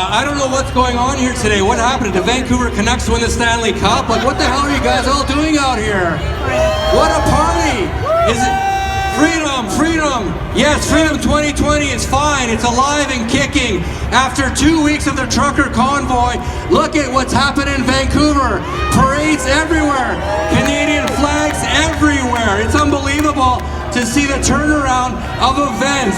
I don't know what's going on here today. What happened? Did the Vancouver Canucks win the Stanley Cup? Like, what the hell are you guys all doing out here? What a party! Is it freedom? Freedom! Yes, Freedom 2020 is fine. It's alive and kicking. After 2 weeks of the trucker convoy, look at what's happened in Vancouver. Parades everywhere. Canadian flags everywhere. It's unbelievable to see the turnaround of events.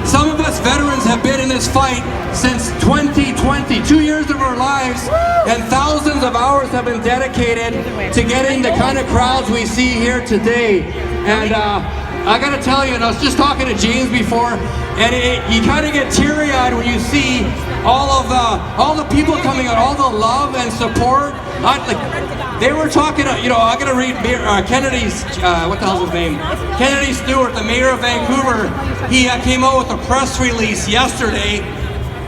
Some of us veterans have been in this fight since 2020, 2 years of our lives, and thousands of hours have been dedicated to getting the kind of crowds we see here today. And I gotta tell you, and I was just talking to James before, and you kind of get teary-eyed when you see all the people coming out, all the love and support. They were talking, I gotta read Kennedy's, what the hell's his name? Kennedy Stewart, the mayor of Vancouver. He came out with a press release yesterday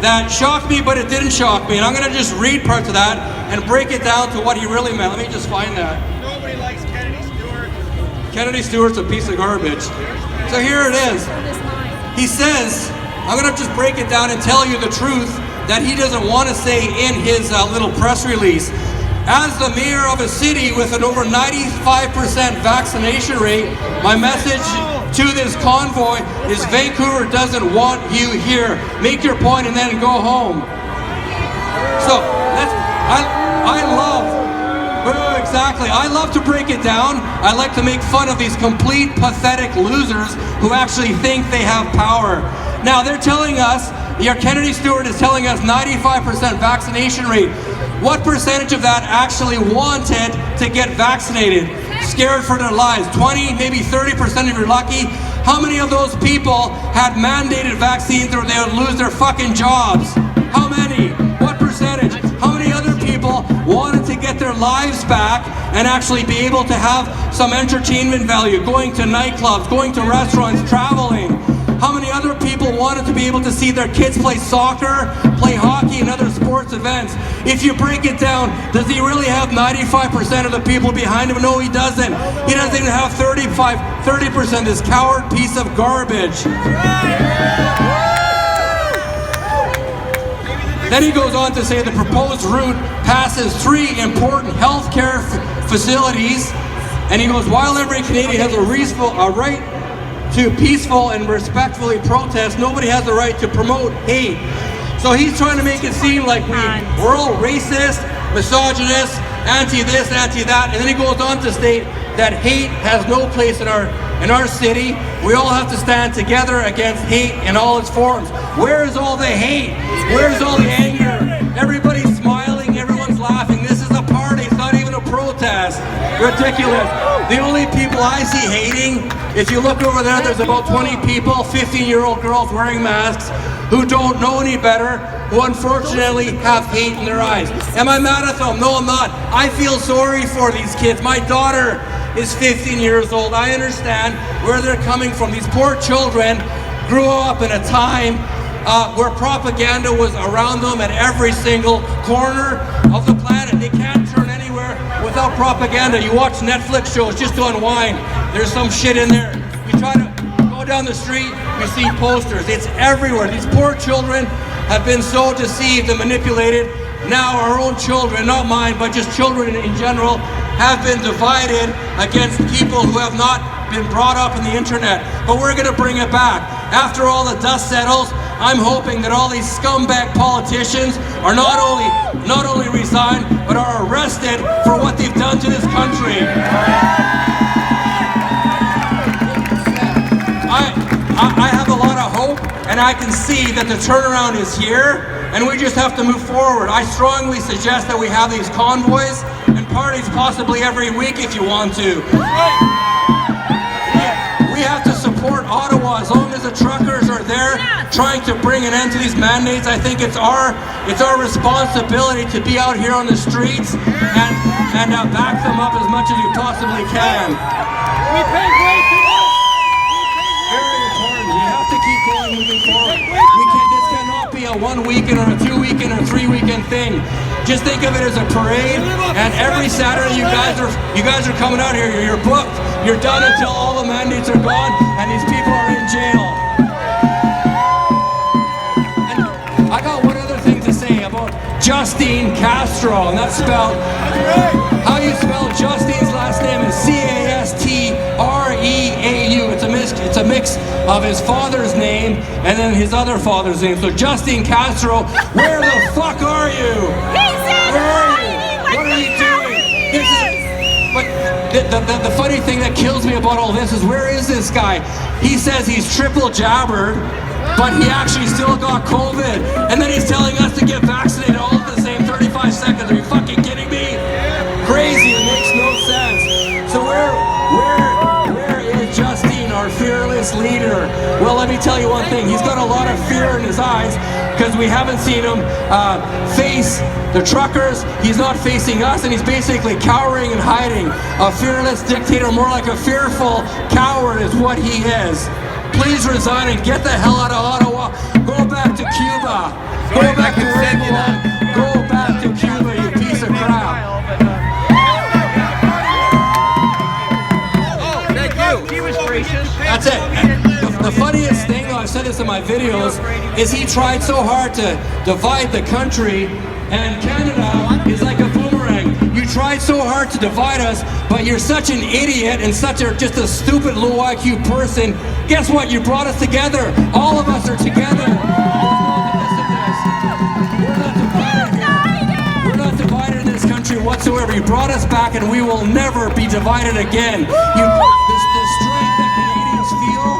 that shocked me, but it didn't shock me. And I'm gonna just read parts of that and break it down to what he really meant. Let me just find that. Nobody likes Kennedy Stewart. Kennedy Stewart's a piece of garbage. So here it is. He says, I'm gonna just break it down and tell you the truth that he doesn't want to say in his little press release. As the mayor of a city with an over 95% vaccination rate, my message to this convoy is Vancouver doesn't want you here. Make your point and then go home. So I love to break it down. I like to make fun of these complete pathetic losers who actually think they have power. Now they're telling us, your Kennedy Stewart is telling us 95% vaccination rate. What percentage of that actually wanted to get vaccinated? Scared for their lives? 20, maybe 30% if you're lucky. How many of those people had mandated vaccines or they would lose their fucking jobs? How many? What percentage? How many other people wanted to get their lives back and actually be able to have some entertainment value, going to nightclubs, going to restaurants, traveling? How many other people wanted to be able to see their kids play soccer, play hockey, and other sports events? If you break it down, does he really have 95% of the people behind him? No, he doesn't. He doesn't even have 30%, this coward piece of garbage. Then he goes on to say the proposed route passes 3 important healthcare facilities, and he goes, while every Canadian has a right to peaceful and respectfully protest, nobody has the right to promote hate. So he's trying to make it seem like we're all racist, misogynist, anti-this, anti-that, and then he goes on to state that hate has no place in our city. We all have to stand together against hate in all its forms. Where is all the hate? Where's all the anger? Everybody's smiling, everyone's laughing. This is a party, it's not even a protest. Ridiculous. The only people I see hating, if you look over there, there's about 20 people, 15-year-old girls wearing masks who don't know any better, who unfortunately have hate in their eyes. Am I mad at them? No, I'm not. I feel sorry for these kids. My daughter is 15 years old. I understand where they're coming from. These poor children grew up in a time where propaganda was around them at every single corner of the planet. They can't turn anywhere without propaganda. You watch Netflix shows just to unwind. There's some shit in there. You try to go down the street, you see posters. It's everywhere. These poor children have been so deceived and manipulated. Now our own children, not mine, but just children in general, have been divided against people who have not been brought up in the internet. But we're going to bring it back. After all the dust settles, I'm hoping that all these scumbag politicians are not only resigned, but are arrested for what they've done to this country. I have a lot of hope, and I can see that the turnaround is here, and we just have to move forward. I strongly suggest that we have these convoys and parties possibly every week if you want to. We have to support Ottawa as long as the truckers are there trying to bring an end to these mandates. I think it's our responsibility to be out here on the streets and back them up as much as you possibly can. We pay way too much. Very important. We have to keep going moving forward. This cannot be a 1 weekend or a 2 weekend or 3 weekend thing. Just think of it as a parade, and every Saturday you guys are coming out here. You're booked. You're done until all the mandates are gone and these people are in jail. And I got one other thing to say. about Justine Castro, and that's spelled, how you spell Justine's last name is Castreau. It's a mix of his father's name and then his other father's name. So Justine Castro, where the fuck are you? Where are you? What are you doing? But the funny thing that kills me about all this is, where is this guy? He says he's triple jabbered, but he actually still got COVID. And then he's telling us to get vaccinated all at the same 35 seconds. Are you fucking kidding me? Crazy, it makes no sense. So where is Justine, our fearless leader? Well, let me tell you one thing. He's got a lot of fear in his eyes because we haven't seen him face the truckers. He's not facing us, and he's basically cowering and hiding. A fearless dictator, more like a fearful coward is what he is. Please resign and get the hell out of Ottawa. Go back to Cuba. Go back to where you belong. Go back to Cuba, you piece of crap. He was gracious. That's it. The funniest thing, I've said this in my videos, is he tried so hard to divide the country, and Canada is like a boomerang. You tried so hard to divide us, but you're such an idiot and just a stupid low IQ person. Guess what? You brought us together. All of us are together. We're not divided in this country whatsoever. You brought us back, and we will never be divided again. The strength that Canadians feel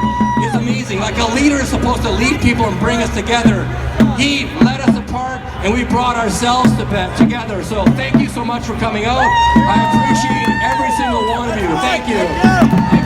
is amazing. Like a leader is supposed to lead people and bring us together. He led us apart, and we brought ourselves together. So thank you so much for coming out. I appreciate every single one of you. Thank you.